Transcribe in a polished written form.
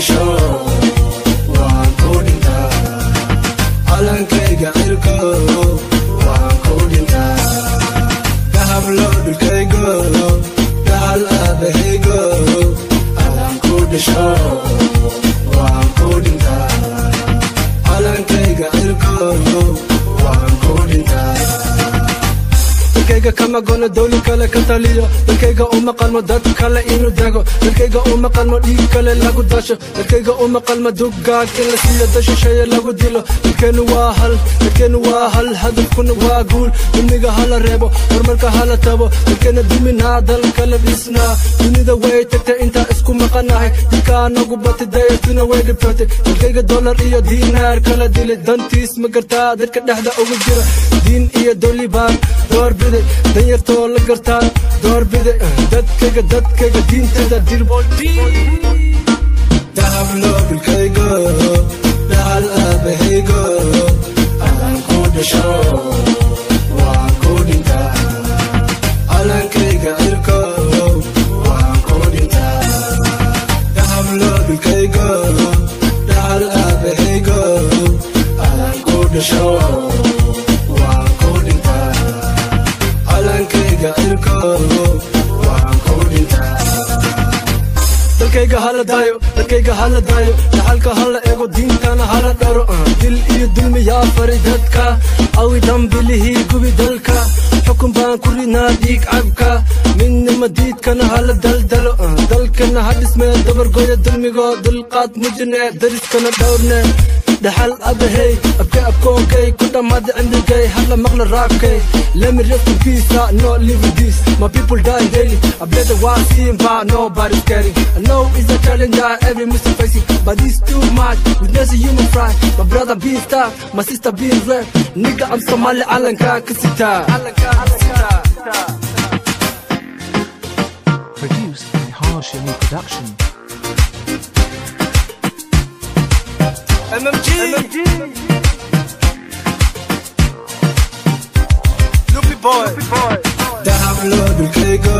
dhasho waan ku dhintaa calankayga cirko waan ku dhintaa dahab loo dhulkaygo dahal aabahaygo alaan ku dhasho waan ku dhintaa calankayga cirko waan ku dhintaa dalkayga kama gono dawli kale ka taliyo dalkayga uma qalmo dad kale inuu dego dalkayga uma qalmo dhiig kale lagu dasho dalkayga uma qalmo dugaag in la siiyo dashasheeye lagu dilo dalkeenu waa hal hadafkuna waa guul dulmiga hala reebo horumarka hala tabo dalkeena duminaa dal kala dhisnaa dunida way tagtay intaa isku maqanahay dilkaa nagu batay dayartuna way dhibtootay dalkayga dollar iyo diinaar kala dilay dantiis ma gartaa dadka dhexda ugu jira diin iyo dawli baan doorbiday danyartoo la gartaa doorbiday dadkayga diintada dirbol dahab loo dhulkaygo dahal aabahaygo alaan ku dhasho waan ku dhintaa calankayga cirko waan ku dhintaa dahab loo dhulkaygo dahal aabahaygo alaan ku dhasho waan ku dhintaa calankayga cirko waan ku dhintaa dalkayga hala daayo dhaxalka hala eego diintana hala dharo dil iyo dulmi yaa fari dadka awi dambilihii gubi dalka xukun baan ku ridnaa dhiig cabka midnima diidkana hala daldalo dalkana ha dhismee dabargoya dulmigoo dulqaad mujine dariskana dhowrne dhaxal abahay abkoonkay ku dhammaada cimrigay hala maqla raabkay let me rest in peace no live with this my people die daily I bet the war scene but nobody's caring I know it's a challenge that every Muslim facing but it's too much witness a human fry my brother being star my sister being rare nigga I'm Somali alanka kasita produced by Harshini Production. MMG Loopy boy dahab loo dhulkaygo